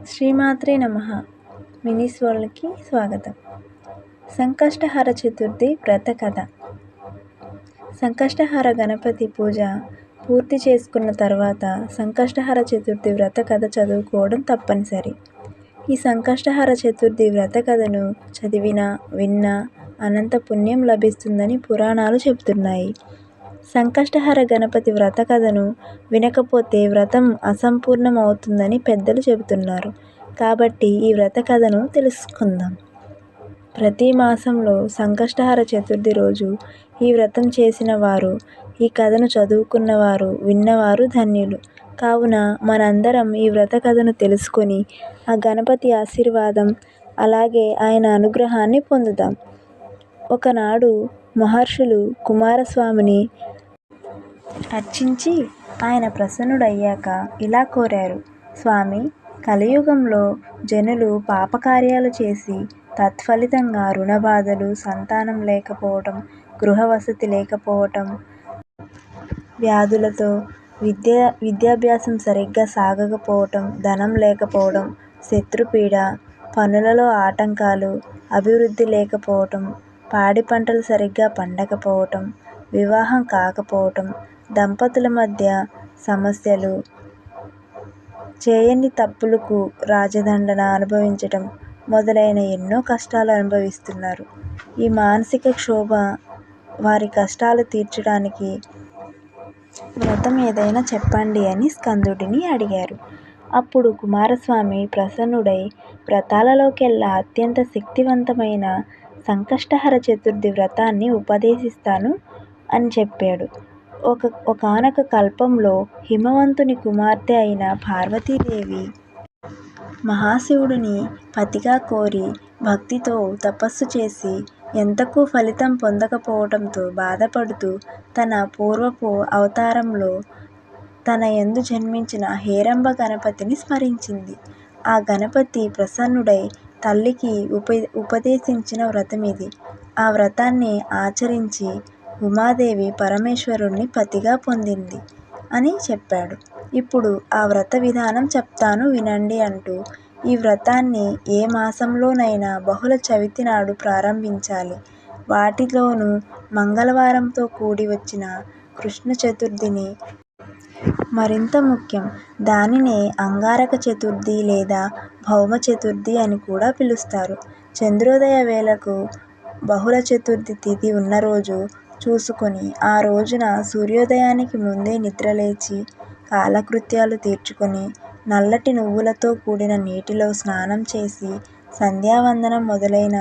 శ్రీమాత్రే నమః. మినీస్ వరల్డ్కి స్వాగతం. సంకష్టహర చతుర్థి వ్రత కథ. సంకష్టహర గణపతి పూజ పూర్తి చేసుకున్న తర్వాత సంకష్టహర చతుర్థి వ్రత కథ చదువుకోవడం తప్పనిసరి. ఈ సంకష్టహర చతుర్థి వ్రత కథను చదివినా విన్నా అనంత పుణ్యం లభిస్తుందని పురాణాలు చెబుతున్నాయి. సంకష్టహర గణపతి వ్రత కథను వినకపోతే వ్రతం అసంపూర్ణం అవుతుందని పెద్దలు చెబుతున్నారు. కాబట్టి ఈ వ్రత కథను తెలుసుకుందాం. ప్రతి మాసంలో సంకష్టహర చతుర్థి రోజు ఈ వ్రతం చేసిన వారు, ఈ కథను చదువుకున్నవారు, విన్నవారు ధన్యులు. కావున మనందరం ఈ వ్రత కథను తెలుసుకొని ఆ గణపతి ఆశీర్వాదం అలాగే ఆయన అనుగ్రహాన్ని పొందుదాం. ఒకనాడు మహర్షులు కుమారస్వామిని అర్చించి ఆయన ప్రసన్నుడయ్యాక ఇలా కోరారు: స్వామి, కలియుగంలో జనులు పాపకార్యాలు చేసి తత్ఫలితంగా రుణబాధలు, సంతానం లేకపోవటం, గృహవసతి లేకపోవటం, వ్యాధులతో విద్యాభ్యాసం సరిగ్గా సాగకపోవటం, ధనం లేకపోవడం, శత్రుపీడ, పనులలో ఆటంకాలు, అభివృద్ధి లేకపోవటం, పాడి పంటలు సరిగ్గా పండకపోవటం, వివాహం కాకపోవటం, దంపతుల మధ్య సమస్యలు, చేయని తప్పులకు రాజదండన అనుభవించటం మొదలైన ఎన్నో కష్టాలు అనుభవిస్తున్నారు. ఈ మానసిక క్షోభ వారి కష్టాలు తీర్చడానికి వ్రతం ఏదైనా చెప్పండి అని స్కందుడిని అడిగారు. అప్పుడు కుమారస్వామి ప్రసన్నుడై వ్రతాలలోకెల్లా అత్యంత శక్తివంతమైన సంకష్టహర చతుర్థి వ్రతాన్ని ఉపదేశిస్తాను అని చెప్పాడు. ఒకానొక కల్పంలో హిమవంతుని కుమార్తె అయిన పార్వతీదేవి మహాశివుడిని పతిగా కోరి భక్తితో తపస్సు చేసి ఎంతకు ఫలితం పొందకపోవటంతో బాధపడుతూ తన పూర్వపు అవతారంలో తన యందు జన్మించిన హేరంబ గణపతిని స్మరించింది. ఆ గణపతి ప్రసన్నుడై తల్లికి ఉపదేశించిన వ్రతమిది. ఆ వ్రతాన్ని ఆచరించి ఉమాదేవి పరమేశ్వరుణ్ణి పతిగా పొందింది అని చెప్పాడు. ఇప్పుడు ఆ వ్రత విధానం చెప్తాను వినండి అంటూ ఈ వ్రతాన్ని ఏ మాసంలోనైనా బహుళ చవితి నాడు ప్రారంభించాలి. వాటిలోనూ మంగళవారంతో కూడి వచ్చిన కృష్ణ చతుర్థిని మరింత ముఖ్యం. దానినే అంగారక చతుర్థి లేదా భౌమ చతుర్థి అని కూడా పిలుస్తారు. చంద్రోదయ వేళకు బహుళ చతుర్థి తిథి ఉన్న రోజు చూసుకొని ఆ రోజున సూర్యోదయానికి ముందే నిద్రలేచి కాలకృత్యాలు తీర్చుకొని నల్లటి నువ్వులతో కూడిన నీటిలో స్నానం చేసి సంధ్యావందనం మొదలైన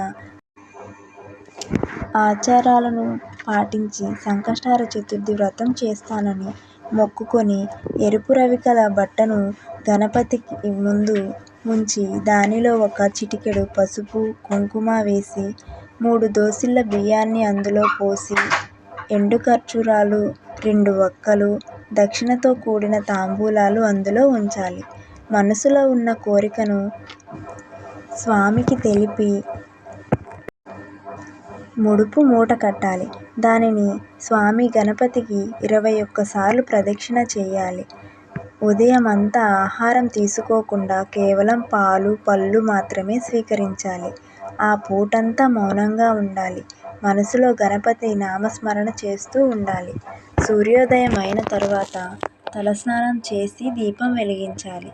ఆచారాలను పాటించి సంకష్టహర చతుర్థి వ్రతం చేస్తానని మొక్కుకొని ఎరుపు రవికల బట్టను గణపతికి ముందు ఉంచి దానిలో ఒక చిటికెడు పసుపు, కుంకుమ వేసి 3 దోసిళ్ల బియ్యాన్ని అందులో పోసి ఎండు ఖర్జూరాలు, 2 వక్కలు, దక్షిణతో కూడిన తాంబూలాలు అందులో ఉంచాలి. మనసులో ఉన్న కోరికను స్వామికి తెలిపి ముడుపు మూట కట్టాలి. దానిని స్వామి గణపతికి 21 సార్లు ప్రదక్షిణ చేయాలి. ఉదయమంతా ఆహారం తీసుకోకుండా కేవలం పాలు, పళ్ళు మాత్రమే స్వీకరించాలి. ఆ పూటంతా మౌనంగా ఉండాలి. మనసులో గణపతి నామస్మరణ చేస్తూ ఉండాలి. సూర్యోదయం అయిన తరువాత తలస్నానం చేసి దీపం వెలిగించాలి.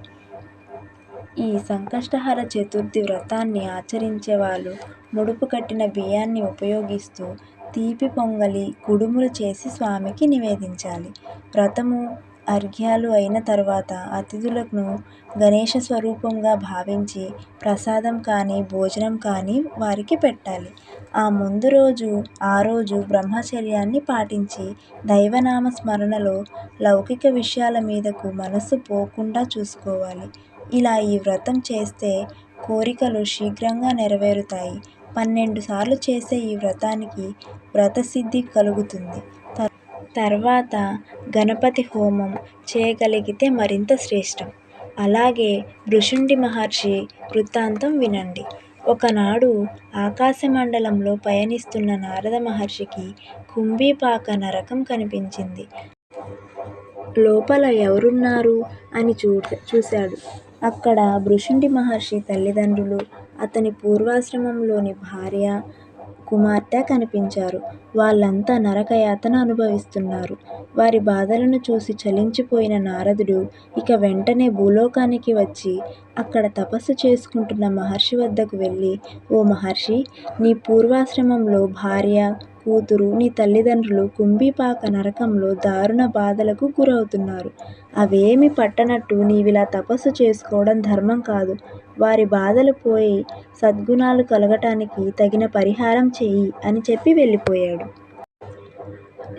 ఈ సంకష్టహర చతుర్థి వ్రతాన్ని ఆచరించే వాళ్ళు ముడుపు కట్టిన బియ్యాన్ని ఉపయోగిస్తూ తీపి పొంగలి, కుడుములు చేసి స్వామికి నివేదించాలి. వ్రతము, అర్ఘ్యాలు అయిన తరువాత అతిథులను గణేశ స్వరూపంగా భావించి ప్రసాదం కానీ, భోజనం కానీ వారికి పెట్టాలి. ఆ ముందు రోజు ఆ రోజు బ్రహ్మచర్యాన్ని పాటించి దైవనామ స్మరణలో లౌకిక విషయాల మీదకు మనస్సు పోకుండా చూసుకోవాలి. ఇలా ఈ వ్రతం చేస్తే కోరికలు శీఘ్రంగా నెరవేరుతాయి. 12 సార్లు చేసే ఈ వ్రతానికి వ్రతసిద్ధి కలుగుతుంది. తర్వాత గణపతి హోమం చేయగలిగితే మరింత శ్రేష్టం. అలాగే భృశుండి మహర్షి వృత్తాంతం వినండి. ఒకనాడు ఆకాశమండలంలో పయనిస్తున్న నారద మహర్షికి కుంభీపాక నరకం కనిపించింది. లోపల ఎవరున్నారు అని చూశాడు. అక్కడ భృశుండి మహర్షి తల్లిదండ్రులు, అతని పూర్వాశ్రమంలోని భార్య, కుమార్తె కనిపించారు. వాళ్ళంతా నరకయాతన అనుభవిస్తున్నారు. వారి బాధలను చూసి చలించిపోయిన నారదుడు ఇక వెంటనే భూలోకానికి వచ్చి అక్కడ తపస్సు చేసుకుంటున్న మహర్షి వద్దకు వెళ్ళి, ఓ మహర్షి, నీ పూర్వాశ్రమంలో భార్య, కూతురు, నీ తల్లిదండ్రులు కుంభీపాక నరకంలో దారుణ బాధలకు గురవుతున్నారు. అవేమీ పట్టనట్టు నీవిలా తపస్సు చేసుకోవడం ధర్మం కాదు. వారి బాధలు పోయి సద్గుణాలు కలగటానికి తగిన పరిహారం చెయ్యి అని చెప్పి వెళ్ళిపోయాడు.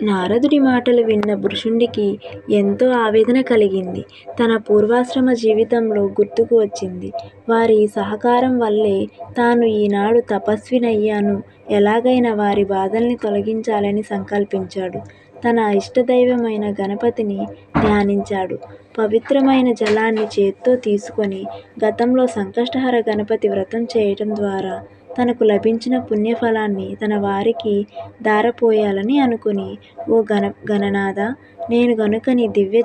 నారదుడి మాటలు విన్న భృశుండికి ఎంతో ఆవేదన కలిగింది. తన పూర్వాశ్రమ జీవితంలో గుర్తుకు వచ్చింది. వారి సహకారం వల్లే తాను ఈనాడు తపస్వినయ్యాను. ఎలాగైనా వారి బాధల్ని తొలగించాలని సంకల్పించాడు. తన ఇష్టదైవమైన గణపతిని ధ్యానించాడు. పవిత్రమైన జలాన్ని చేత్తో తీసుకొని గతంలో సంకష్టహర గణపతి వ్రతం చేయటం ద్వారా తనకు లభించిన పుణ్యఫలాన్ని తన వారికి ధారపోయాలని అనుకుని, ఓ గణనాథ, నేను గనుక నీ దివ్య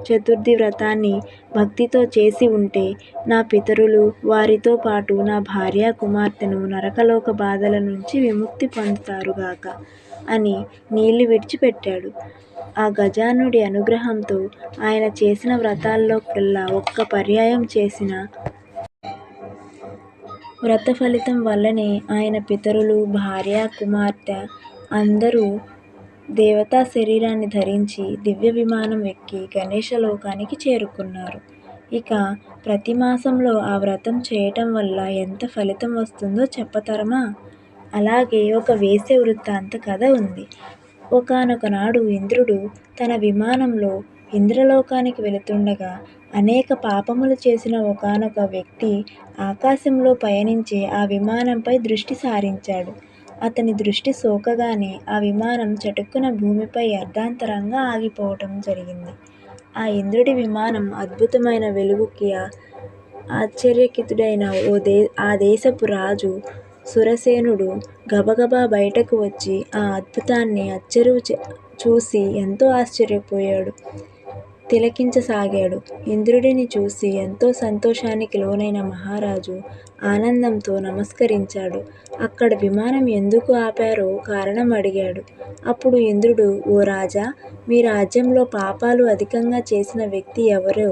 చతుర్థి వ్రతాన్ని భక్తితో చేసి ఉంటే నా పితరులు, వారితో పాటు నా భార్య, కుమార్తెను నరకలోక బాధల నుంచి విముక్తి పొందుతారుగాక అని నీళ్లు విడిచిపెట్టాడు. ఆ గజానుడి అనుగ్రహంతో ఆయన చేసిన వ్రతాల్లోకెల్లా ఒక్క పర్యాయం చేసిన వ్రత ఫలితం వల్లనే ఆయన పితరులు, భార్య, కుమార్తె అందరూ దేవతా శరీరాన్ని ధరించి దివ్య విమానం ఎక్కి గణేశలోకానికి చేరుకున్నారు. ఇక ప్రతి మాసంలో ఆ వ్రతం చేయటం వల్ల ఎంత ఫలితం వస్తుందో చెప్పతరమా? అలాగే ఒక వేశ్య వృత్తాంత కథ ఉంది. ఒకానొక నాడు ఇంద్రుడు తన విమానంలో ఇంద్రలోకానికి వెళుతుండగా అనేక పాపములు చేసిన ఒకానొక వ్యక్తి ఆకాశంలో పయనించే ఆ విమానంపై దృష్టి సారించాడు. అతని దృష్టి సోకగానే ఆ విమానం చటుక్కున భూమిపై అర్ధాంతరంగా ఆగిపోవటం జరిగింది. ఆ ఇంద్రుడి విమానం అద్భుతమైన వెలుగుకి ఆశ్చర్యచకితుడైన ఆ దేశపు రాజు సురసేనుడు గబగబా బయటకు వచ్చి ఆ అద్భుతాన్ని చూసి ఎంతో ఆశ్చర్యపోయాడు, తిలకించసాగాడు. ఇంద్రుడిని చూసి ఎంతో సంతోషానికి లోనైన మహారాజు ఆనందంతో నమస్కరించాడు. అక్కడ విమానం ఎందుకు ఆపారో కారణం అడిగాడు. అప్పుడు ఇంద్రుడు, ఓ రాజా, మీ రాజ్యంలో పాపాలు అధికంగా చేసిన వ్యక్తి ఎవరో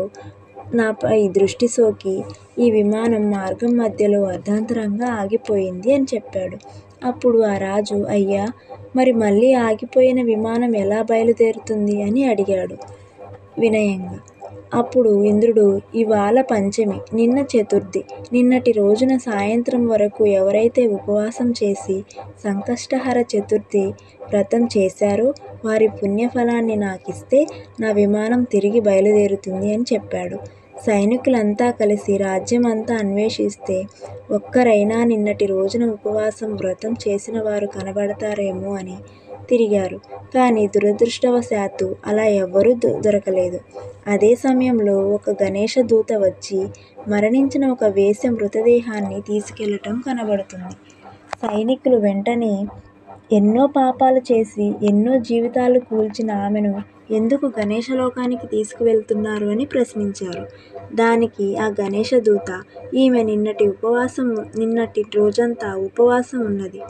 నాపై దృష్టి సోకి ఈ విమానం మార్గం మధ్యలో అర్ధాంతరంగా ఆగిపోయింది అని చెప్పాడు. అప్పుడు ఆ రాజు, అయ్యా, మరి మళ్ళీ ఆగిపోయిన విమానం ఎలా బయలుదేరుతుంది అని అడిగాడు వినయంగా. అప్పుడు ఇంద్రుడు, ఇవాళ పంచమి, నిన్న చతుర్థి. నిన్నటి రోజున సాయంత్రం వరకు ఎవరైతే ఉపవాసం చేసి సంకష్టహర చతుర్థి వ్రతం చేశారో వారి పుణ్యఫలాన్ని నాకిస్తే నా విమానం తిరిగి బయలుదేరుతుంది అని చెప్పాడు. సైనికులంతా కలిసి రాజ్యమంతా అన్వేషిస్తే ఒక్కరైనా నిన్నటి రోజున ఉపవాసం వ్రతం చేసిన వారు కనబడతారేమో అని తిరిగారు. కానీ దురదృష్టవశాత్తు అలా ఎవ్వరూ దొరకలేదు. అదే సమయంలో ఒక గణేశ దూత వచ్చి మరణించిన ఒక వేశ్య మృతదేహాన్ని తీసుకెళ్లటం కనబడుతుంది. సైనికులు వెంటనే ఎన్నో పాపాలు చేసి ఎన్నో జీవితాలు కూల్చిన ఆమెను ఎందుకు గణేశలోకానికి తీసుకువెళ్తున్నారు అని ప్రశ్నించారు. దానికి ఆ గణేశ దూత, ఈమె నిన్నటి రోజంతా ఉపవాసం ఉన్నది.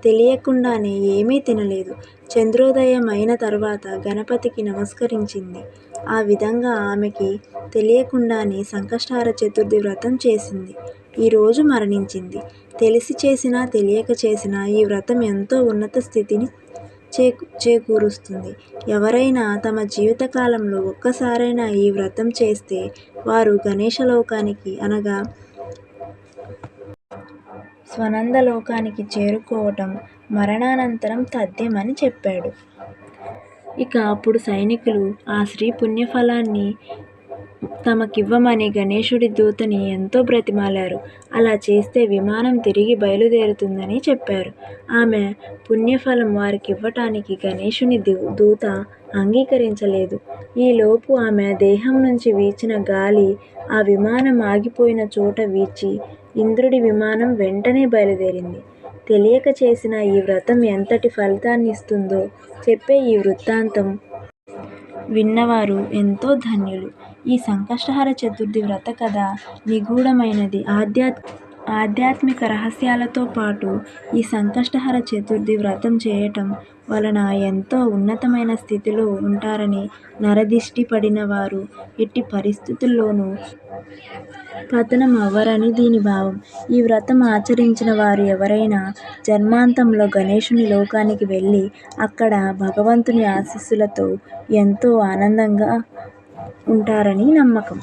తెలియకుండానే ఏమీ తినలేదు. చంద్రోదయం అయిన తర్వాత గణపతికి నమస్కరించింది. ఆ విధంగా ఆమెకి తెలియకుండానే సంకష్టహర చతుర్థి వ్రతం చేసింది. ఈరోజు మరణించింది. తెలిసి చేసినా తెలియక చేసినా ఈ వ్రతం ఎంతో ఉన్నత స్థితిని చేకూరుస్తుంది. ఎవరైనా తమ జీవితకాలంలో ఒక్కసారైనా ఈ వ్రతం చేస్తే వారు గణేశలోకానికి అనగా స్వనందలోకానికి చేరుకోవటం మరణానంతరం తథ్యమని చెప్పాడు. ఇక అప్పుడు సైనికులు ఆ స్త్రీ పుణ్యఫలాన్ని తమకివ్వమని గణేశుడి దూతని ఎంతో బ్రతిమాలారు. అలా చేస్తే విమానం తిరిగి బయలుదేరుతుందని చెప్పారు. ఆమె పుణ్యఫలం వారికివ్వటానికి గణేశుని దూత అంగీకరించలేదు. ఈలోపు ఆమె దేహం నుంచి వీచిన గాలి ఆ విమానం ఆగిపోయిన చోట వీచి ఇంద్రుడి విమానం వెంటనే బయలుదేరింది. తెలియక చేసిన ఈ వ్రతం ఎంతటి ఫలితాన్ని ఇస్తుందో చెప్పే ఈ వృత్తాంతం విన్నవారు ఎంతో ధన్యులు. ఈ సంకష్టహర చతుర్థి వ్రత కథ నిగూఢమైనది. ఆధ్యాత్మిక రహస్యాలతో పాటు ఈ సంకష్టహర చతుర్థి వ్రతం చేయటం వలన ఎంతో ఉన్నతమైన స్థితిలో ఉంటారని, నరదిష్టి పడిన వారు ఎట్టి పరిస్థితుల్లోనూ పతనం అవ్వరని దీని భావం. ఈ వ్రతం ఆచరించిన వారు ఎవరైనా జన్మాంతంలో గణేశుని లోకానికి వెళ్ళి అక్కడ భగవంతుని ఆశీస్సులతో ఎంతో ఆనందంగా ఉంటారని నమ్మకం.